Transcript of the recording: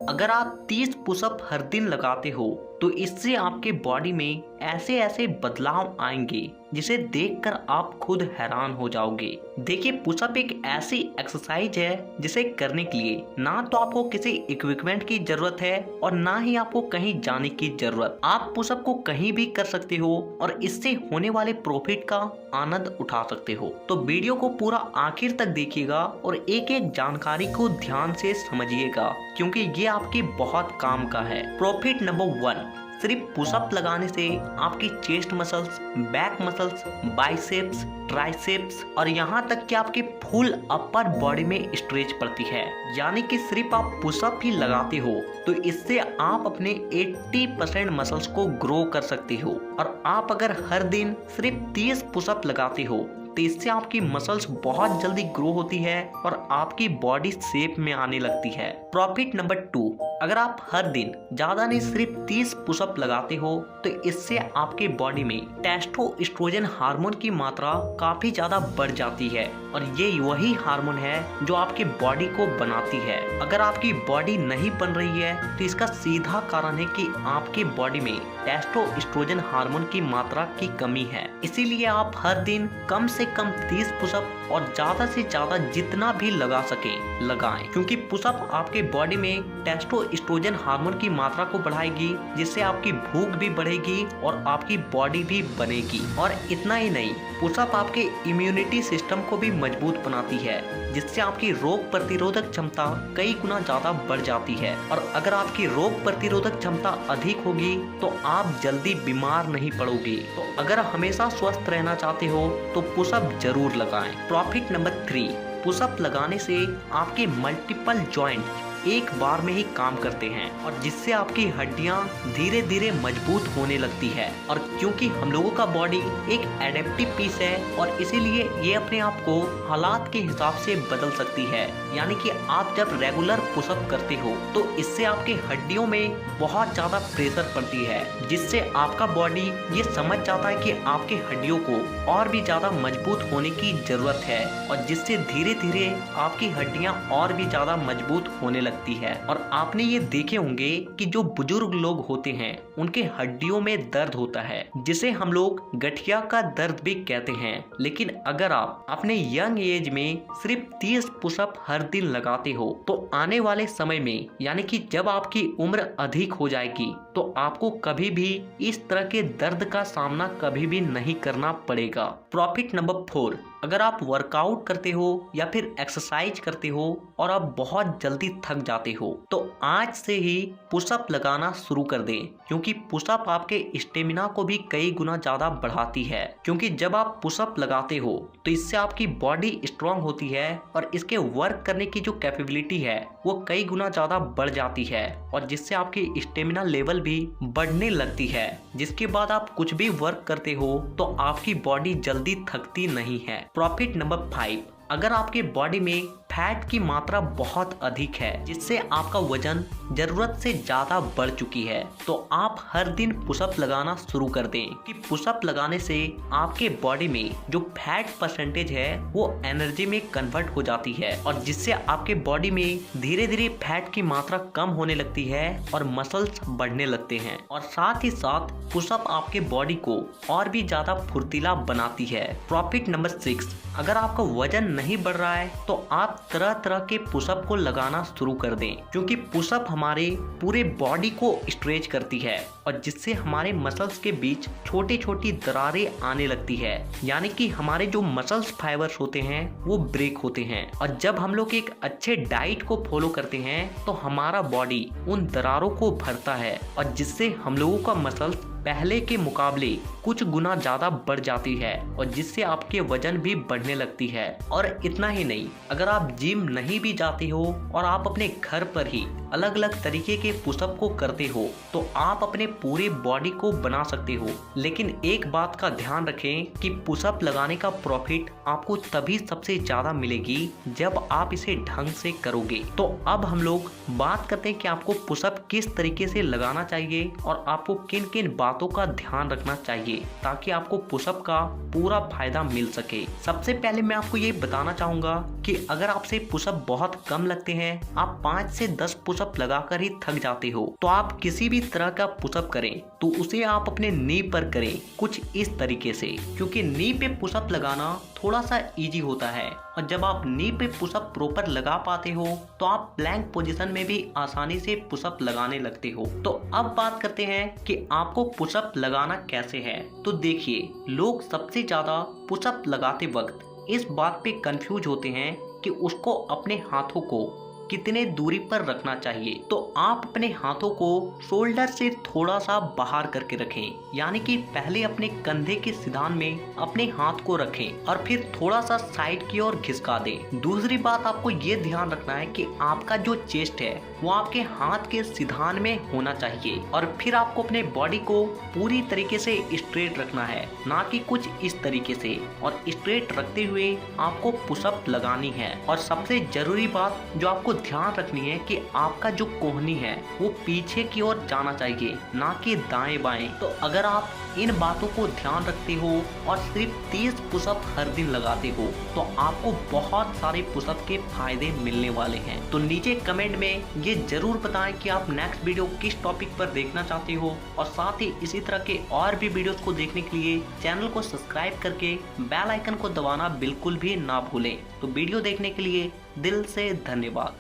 अगर आप 30 पुशअप हर दिन लगाते हो तो इससे आपके बॉडी में ऐसे ऐसे बदलाव आएंगे जिसे देखकर आप खुद हैरान हो जाओगे। देखिए, पुशअप एक ऐसी एक्सरसाइज है जिसे करने के लिए ना तो आपको किसी इक्विपमेंट की जरूरत है और ना ही आपको कहीं जाने की जरूरत। आप पुशअप को कहीं भी कर सकते हो और इससे होने वाले प्रॉफिट का आनंद उठा सकते हो। तो वीडियो को पूरा आखिर तक देखिएगा और एक एक जानकारी को ध्यान से समझिएगा क्योंकि ये आपके बहुत काम का है। प्रॉफिट नंबर 1, सिर्फ पुशअप लगाने से आपकी chest muscles, back muscles, biceps, triceps और यहाँ तक कि आपकी फुल अपर बॉडी में स्ट्रेच पड़ती है। यानी कि सिर्फ आप पुशअप ही लगाते हो तो इससे आप अपने 80% मसल्स को ग्रो कर सकते हो। और आप अगर हर दिन सिर्फ 30 पुशअप लगाते हो तो इससे आपकी मसल्स बहुत जल्दी ग्रो होती है और आपकी बॉडी शेप में आने लगती है। प्रॉफिट नंबर 2, अगर आप हर दिन ज्यादा नहीं सिर्फ 30 पुशअप लगाते हो तो इससे आपके बॉडी में टेस्टोस्टेरोन हार्मोन की मात्रा काफी ज्यादा बढ़ जाती है और ये वही हार्मोन है जो आपकी बॉडी को बनाती है। अगर आपकी बॉडी नहीं बन रही है तो इसका सीधा कारण है कि आपकी बॉडी में टेस्टोस्टेरोन हार्मोन की मात्रा की कमी है। इसीलिए आप हर दिन कम से कम 30 पुशअप और ज्यादा से ज्यादा जितना भी लगा सके लगाएं, क्योंकि पुशअप आपके बॉडी में टेस्टोस्टेरोन हार्मोन की मात्रा को बढ़ाएगी जिससे आपकी भूख भी बढ़ेगी और आपकी बॉडी भी बनेगी। और इतना ही नहीं, पुशअप आपके इम्यूनिटी सिस्टम को भी मजबूत बनाती है जिससे आपकी रोग प्रतिरोधक क्षमता कई गुना ज्यादा बढ़ जाती है। और अगर आपकी रोग प्रतिरोधक क्षमता अधिक होगी तो आप जल्दी बीमार नहीं पड़ोगे। तो अगर हमेशा स्वस्थ रहना चाहते हो तो पुशअप जरूर लगाएं। प्रॉफिट नंबर 3, पुशअप लगाने से आपके मल्टीपल जॉइंट एक बार में ही काम करते हैं और जिससे आपकी हड्डियां धीरे धीरे मजबूत होने लगती है। और क्योंकि हम लोगों का बॉडी एक एडेप्टिव पीस है और इसीलिए ये अपने आप को हालात के हिसाब से बदल सकती है। यानी कि आप जब रेगुलर पुशअप करते हो तो इससे आपके हड्डियों में बहुत ज्यादा प्रेशर पड़ती है जिससे आपका बॉडी ये समझ जाता है कि आपके हड्डियों को और भी ज्यादा मजबूत होने की जरूरत है और जिससे धीरे धीरे आपकी हड्डियां और भी ज्यादा मजबूत होने लगती है। और आपने ये देखे होंगे कि जो बुजुर्ग लोग होते हैं उनके हड्डियों में दर्द होता है जिसे हम लोग गठिया का दर्द भी कहते हैं। लेकिन अगर आप अपने यंग एज में सिर्फ 30 पुशअप हर दिन लगाते हो तो आने वाले समय में यानी कि जब आपकी उम्र अधिक हो जाएगी तो आपको कभी भी इस तरह के दर्द का सामना कभी भी नहीं करना पड़ेगा। प्रॉफिट नंबर 4, अगर आप वर्कआउट करते हो या फिर एक्सरसाइज करते हो और आप बहुत जल्दी थक जाते हो तो आज से ही पुशअप लगाना शुरू कर दें, क्योंकि पुशअप आपके स्टेमिना को भी कई गुना ज्यादा बढ़ाती है। क्योंकि जब आप पुशअप लगाते हो तो इससे आपकी बॉडी स्ट्रांग होती है और इसके वर्क करने की जो कैपेबिलिटी है वो कई गुना ज्यादा बढ़ जाती है और जिससे आपकी स्टेमिना लेवल भी बढ़ने लगती है, जिसके बाद आप कुछ भी वर्क करते हो तो आपकी बॉडी जल्दी थकती नहीं है। प्रॉफिट नंबर 5, अगर आपके बॉडी में फैट की मात्रा बहुत अधिक है जिससे आपका वजन जरूरत से ज्यादा बढ़ चुकी है तो आप हर दिन पुशअप लगाना शुरू कर दें कि पुशअप लगाने से आपके बॉडी में जो फैट परसेंटेज है वो एनर्जी में कन्वर्ट हो जाती है और जिससे आपके बॉडी में धीरे धीरे फैट की मात्रा कम होने लगती है और मसल्स बढ़ने लगते हैं। और साथ ही साथ पुशअप आपके बॉडी को और भी ज्यादा फुर्तीला बनाती है। प्रॉफिट नंबर 6, अगर आपका वजन नहीं बढ़ रहा है तो आप तरह तरह के पुशअप को लगाना शुरू कर दें, क्योंकि पुशअप हमारे पूरे बॉडी को स्ट्रेच करती है और जिससे हमारे मसल्स के बीच छोटी छोटी दरारें आने लगती है। यानी कि हमारे जो मसल्स फाइबर्स होते हैं वो ब्रेक होते हैं और जब हम लोग एक अच्छे डाइट को फॉलो करते हैं तो हमारा बॉडी उन दरारों को भरता है और जिससे हम लोगों का मसल्स पहले के मुकाबले कुछ गुना ज्यादा बढ़ जाती है और जिससे आपके वजन भी बढ़ने लगती है। और इतना ही नहीं, अगर आप जिम नहीं भी जाते हो और आप अपने घर पर ही अलग अलग तरीके के पुशअप को करते हो तो आप अपने पूरे बॉडी को बना सकते हो। लेकिन एक बात का ध्यान रखें कि पुशअप लगाने का प्रॉफिट आपको तभी सबसे ज्यादा मिलेगी जब आप इसे ढंग से करोगे। तो अब हम लोग बात करते हैं कि आपको पुशअप किस तरीके से लगाना चाहिए और आपको किन किन बातों का ध्यान रखना चाहिए ताकि आपको पुशअप का पूरा फायदा मिल सके। सबसे पहले मैं आपको ये बताना चाहूंगा कि अगर आपसे पुशअप बहुत कम लगते हैं, आप 5 से 10 पुशअप लगाकर ही थक जाते हो, तो आप किसी भी तरह का पुशअप करें तो उसे आप अपने नी पर करें, कुछ इस तरीके से, क्योंकि नी पे पुशअप लगाना थोड़ा सा इजी होता है और जब आप नी पे पुशअप प्रॉपर लगा पाते हो तो आप प्लैंक पोजीशन में भी आसानी से पुशअप लगाने लगते हो। तो अब बात करते हैं कि आपको पुशअप लगाना कैसे है। तो देखिए, लोग सबसे ज्यादा पुशअप लगाते वक्त इस बात पे कंफ्यूज होते हैं कि उसको अपने हाथों को कितने दूरी पर रखना चाहिए। तो आप अपने हाथों को शोल्डर से थोड़ा सा बाहर करके रखें, यानी कि पहले अपने कंधे के सिधान में अपने हाथ को रखें और फिर थोड़ा सा साइड की ओर खिसका दें। दूसरी बात आपको ये ध्यान रखना है कि आपका जो चेस्ट है वो आपके हाथ के सिधान में होना चाहिए और फिर आपको अपने बॉडी को पूरी तरीके से स्ट्रेट रखना है, ना कि कुछ इस तरीके से। और स्ट्रेट रखते हुए आपको पुशअप लगानी है। और सबसे जरूरी बात जो आपको ध्यान रखनी है कि आपका जो कोहनी है वो पीछे की ओर जाना चाहिए, ना कि दाएं बाएं। तो अगर आप इन बातों को ध्यान रखते हो और सिर्फ 30 पुशअप हर दिन लगाते हो तो आपको बहुत सारे पुशअप के फायदे मिलने वाले हैं। तो नीचे कमेंट में ये जरूर बताएं कि आप नेक्स्ट वीडियो किस टॉपिक पर देखना चाहते हो और साथ ही इसी तरह के और भी वीडियोस को देखने के लिए चैनल को सब्सक्राइब करके बेल आइकन को दबाना बिल्कुल भी ना भूलें। तो वीडियो देखने के लिए दिल से धन्यवाद।